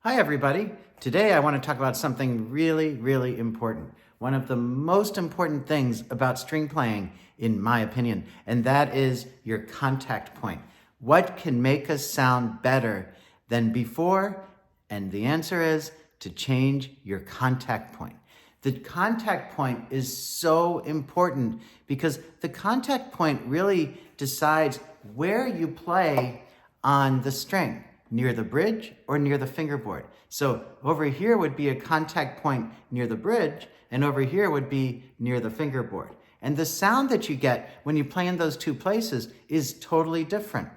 Hi everybody. Today I want to talk about something really important. One of the most important things about string playing, in my opinion, and that is your contact point. What can make us sound better than before? And the answer is to change your contact point. The contact point is so important because the contact point really decides where you play on the string. Near the bridge or near the fingerboard. So over here would be a contact point near the bridge, and over here would be near the fingerboard. And the sound that you get when you play in those two places is totally different.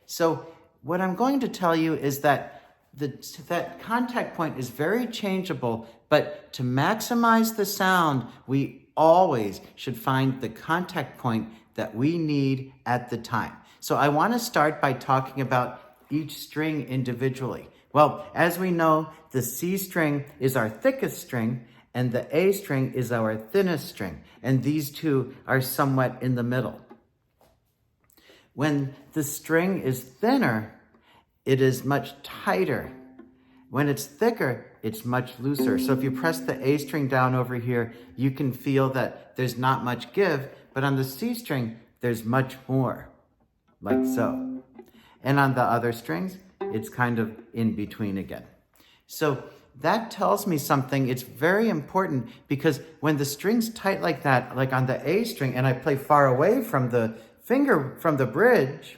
So what I'm going to tell you is that that contact point is very changeable, but to maximize the sound, we always should find the contact point that we need at the time. So I want to start by talking about each string individually. Well, as we know, the C string is our thickest string and the A string is our thinnest string, and these two are somewhat in the middle. When the string is thinner, it is much tighter. When it's thicker, it's much looser. So if you press the A string down over here, you can feel that there's not much give, but on the C string, there's much more, like so. And on the other strings, it's kind of in between again. So that tells me something. It's very important because when the string's tight like that, like on the A string, and I play far away from the finger, from the bridge,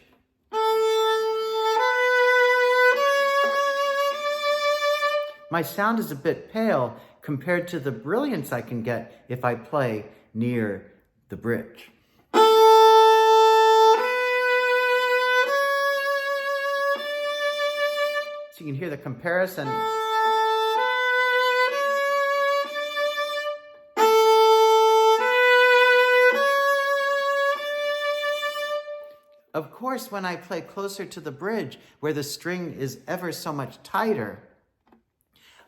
my sound is a bit pale compared to the brilliance I can get if I play near the bridge. So you can hear the comparison. Of course, when I play closer to the bridge, where the string is ever so much tighter,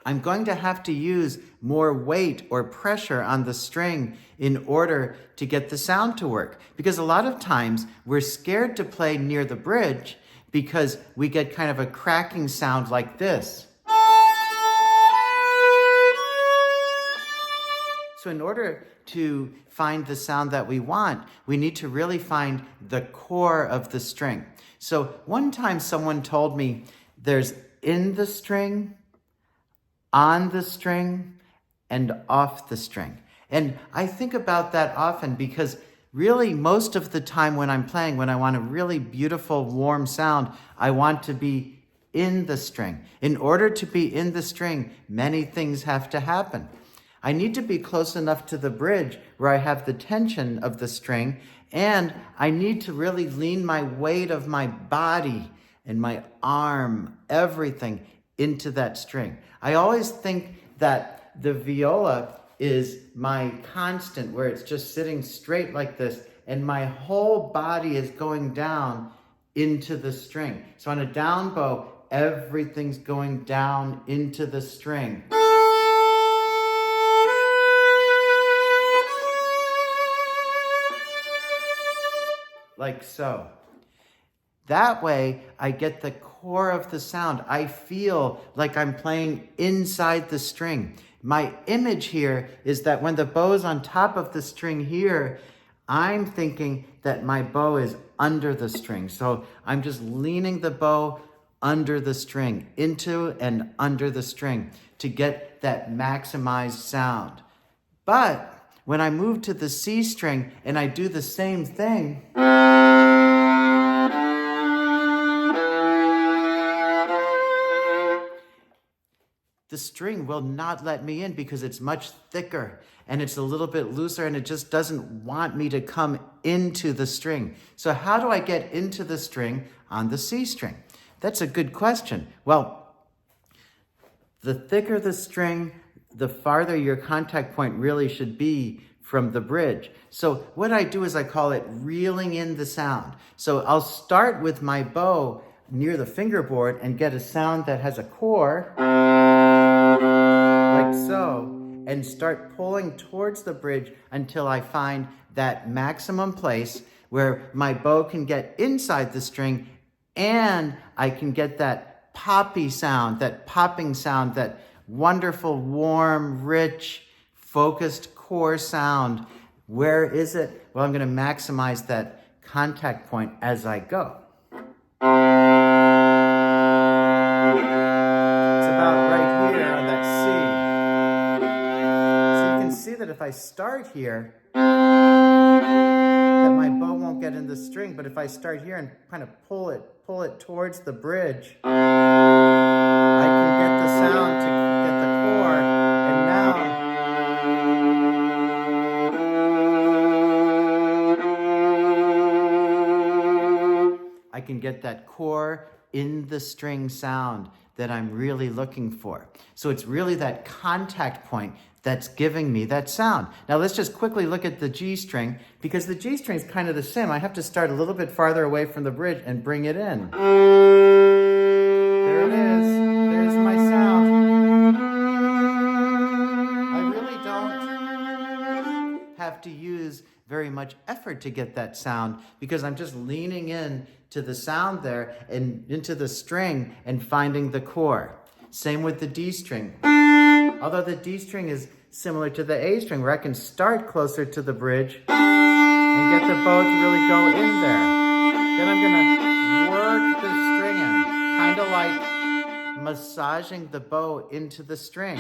I'm going to have to use more weight or pressure on the string in order to get the sound to work. Because a lot of times we're scared to play near the bridge because we get kind of a cracking sound like this. So in order to find the sound that we want, we need to really find the core of the string. So one time someone told me there's in the string, on the string, and off the string. And I think about that often because really, most of the time when I'm playing, when I want a really beautiful, warm sound, I want to be in the string. In order to be in the string, many things have to happen. I need to be close enough to the bridge where I have the tension of the string, and I need to really lean my weight of my body and my arm, everything, into that string. I always think that the viola is my constant, where it's just sitting straight like this, and my whole body is going down into the string. So on a down bow, everything's going down into the string. Like so. That way, I get the core of the sound. I feel like I'm playing inside the string. My image here is that when the bow is on top of the string here, I'm thinking that my bow is under the string. So I'm just leaning the bow under the string, into and under the string, to get that maximized sound. But when I move to the C string and I do the same thing, the string will not let me in because it's much thicker and it's a little bit looser and it just doesn't want me to come into the string. So how do I get into the string on the C string? That's a good question. Well, the thicker the string, the farther your contact point really should be from the bridge. So what I do is I call it reeling in the sound. So I'll start with my bow near the fingerboard and get a sound that has a core, like so, and start pulling towards the bridge until I find that maximum place where my bow can get inside the string and I can get that poppy sound, that popping sound, that wonderful, warm, rich, focused core sound. Where is it? Well, I'm going to maximize that contact point as I go. It's about right here on that C. So you can see that if I start here, that my bow won't get in the string, but if I start here and kind of pull it towards the bridge, I can get the sound to get the core, and now I can get that core in the string sound that I'm really looking for. So it's really that contact point that's giving me that sound. Now let's just quickly look at the G string, because the G string is kind of the same. I have to start a little bit farther away from the bridge and bring it in. There it is. There's my sound. I really don't have to use very much effort to get that sound, because I'm just leaning in to the sound there and into the string and finding the core. Same with the D string. Although the D string is similar to the A string, where I can start closer to the bridge and get the bow to really go in there. Then I'm going to work the string in, kind of like massaging the bow into the string.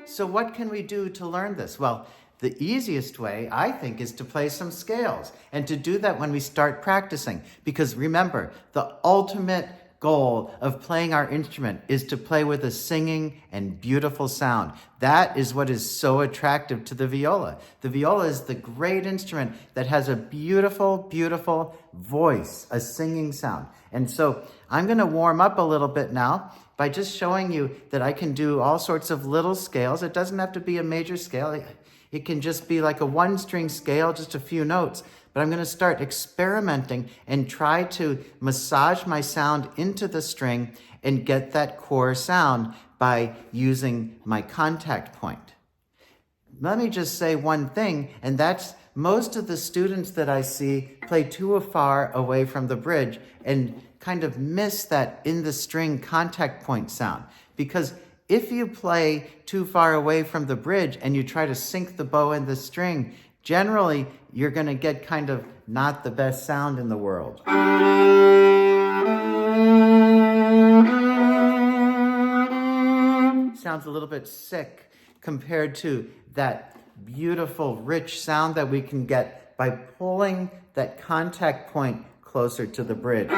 So what can we do to learn this? Well, the easiest way, I think, is to play some scales, and to do that when we start practicing. Because remember, the ultimate goal of playing our instrument is to play with a singing and beautiful sound. That is what is so attractive to the viola. The viola is the great instrument that has a beautiful, beautiful voice, a singing sound. And so I'm going to warm up a little bit now by just showing you that I can do all sorts of little scales. It doesn't have to be a major scale. It can just be like a one-string scale, just a few notes. But I'm going to start experimenting and try to massage my sound into the string and get that core sound by using my contact point. Let me just say one thing, and that's most of the students that I see play too far away from the bridge and kind of miss that in the string contact point sound. Because if you play too far away from the bridge and you try to sink the bow in the string, generally you're going to get kind of not the best sound in the world. Sounds a little bit sick compared to that beautiful, rich sound that we can get by pulling that contact point closer to the bridge.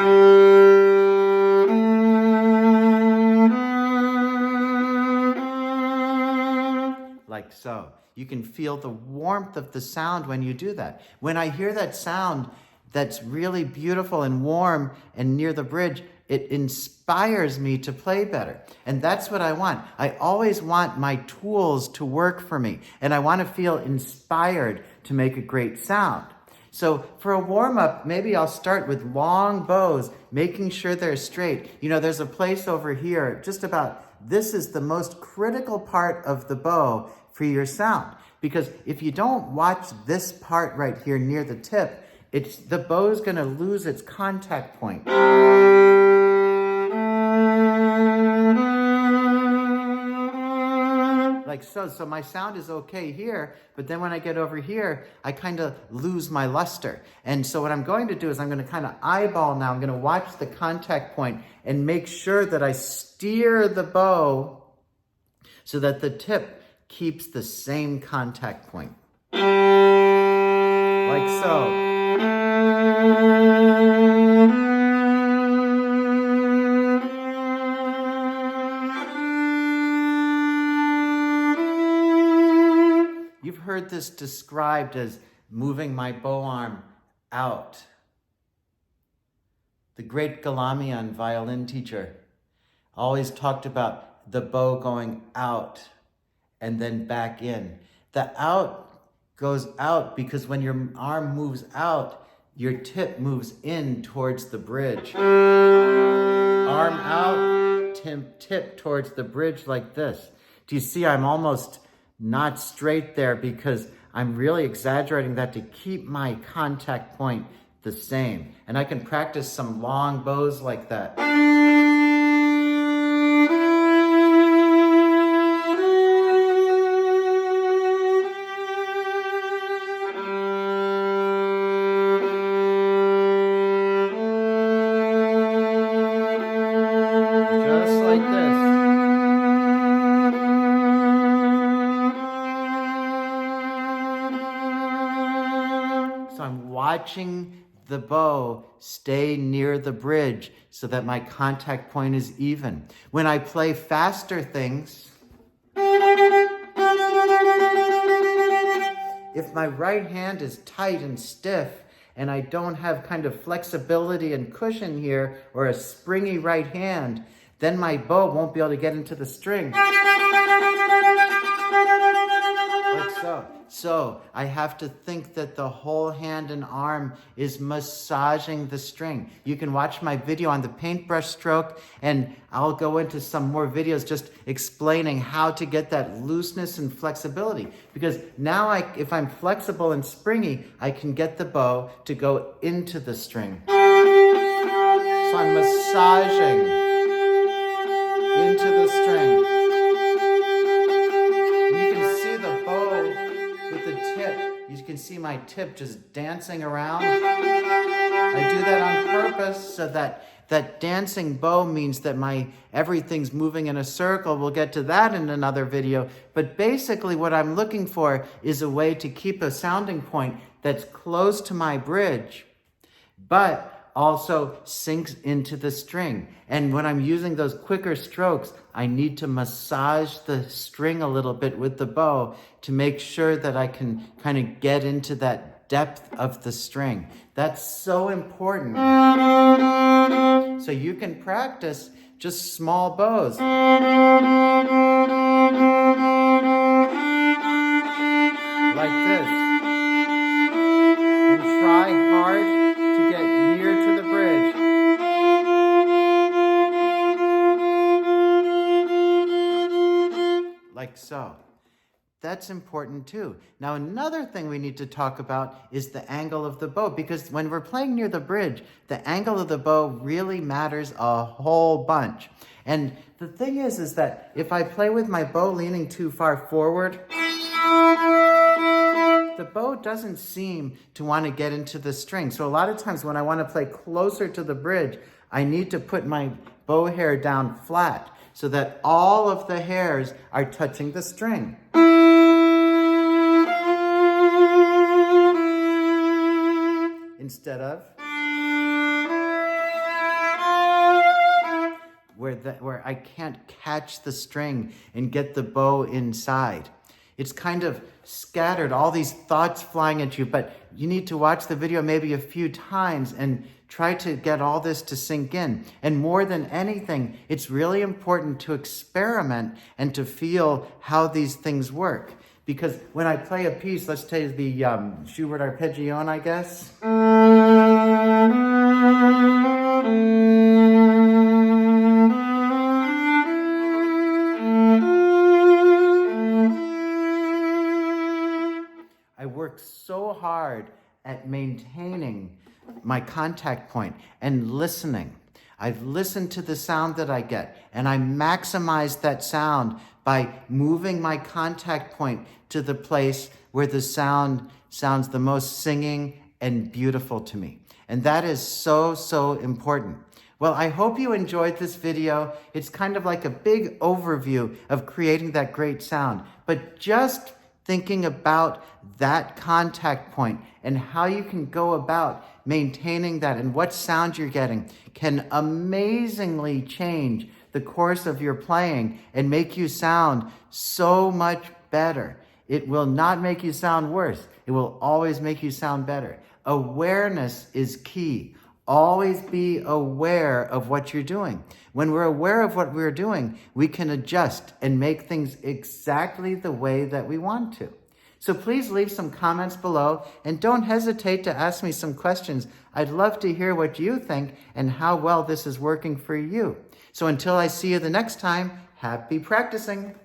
Like so. You can feel the warmth of the sound when you do that. When I hear that sound that's really beautiful and warm and near the bridge, it inspires me to play better. And that's what I want. I always want my tools to work for me, and I want to feel inspired to make a great sound. So for a warm-up, maybe I'll start with long bows, making sure they're straight. You know, there's a place over here, just about, this is the most critical part of the bow for your sound. Because if you don't watch this part right here near the tip, the bow's going to lose its contact point. Like so. So my sound is okay here, but then when I get over here, I kind of lose my luster. And so what I'm going to do is I'm going to kind of eyeball now. I'm going to watch the contact point and make sure that I steer the bow so that the tip keeps the same contact point. Like so. You've heard this described as moving my bow arm out. The great Galamian violin teacher always talked about the bow going out and then back in. The out goes out because when your arm moves out, your tip moves in towards the bridge. Arm out, tip towards the bridge like this. Do you see I'm almost not straight there because I'm really exaggerating that to keep my contact point the same. And I can practice some long bows like that. Just like this. So I'm watching the bow stay near the bridge so that my contact point is even. When I play faster things, if my right hand is tight and stiff and I don't have kind of flexibility and cushion here or a springy right hand, then my bow won't be able to get into the string. Like so. So I have to think that the whole hand and arm is massaging the string. You can watch my video on the paintbrush stroke, and I'll go into some more videos just explaining how to get that looseness and flexibility. Because now if I'm flexible and springy, I can get the bow to go into the string. So I'm massaging into the string. You can see my tip just dancing around. I do that on purpose so that dancing bow means that everything's moving in a circle. We'll get to that in another video. But basically what I'm looking for is a way to keep a sounding point that's close to my bridge, but also sinks into the string. And when I'm using those quicker strokes, I need to massage the string a little bit with the bow to make sure that I can kind of get into that depth of the string. That's so important. So you can practice just small bows. Like this. And try hard to get near to the bridge. Like so. That's important too. Now another thing we need to talk about is the angle of the bow, because when we're playing near the bridge, the angle of the bow really matters a whole bunch. And the thing is that if I play with my bow leaning too far forward, the bow doesn't seem to want to get into the string. So a lot of times when I want to play closer to the bridge, I need to put my bow hair down flat so that all of the hairs are touching the string. Instead of where I can't catch the string and get the bow inside. It's kind of scattered, all these thoughts flying at you, but you need to watch the video maybe a few times and try to get all this to sink in. And more than anything, it's really important to experiment and to feel how these things work. Because when I play a piece, let's take the Schubert Arpeggione, I guess. I work so hard at maintaining my contact point and listening. I've listened to the sound that I get, and I maximize that sound by moving my contact point to the place where the sound sounds the most singing and beautiful to me. And that is so, so important. Well, I hope you enjoyed this video. It's kind of like a big overview of creating that great sound, but just thinking about that contact point and how you can go about maintaining that and what sound you're getting can amazingly change the course of your playing and make you sound so much better. It will not make you sound worse. It will always make you sound better. Awareness is key. Always be aware of what you're doing. When we're aware of what we're doing, we can adjust and make things exactly the way that we want to. So please leave some comments below and don't hesitate to ask me some questions. I'd love to hear what you think and how well this is working for you. So until I see you the next time, happy practicing.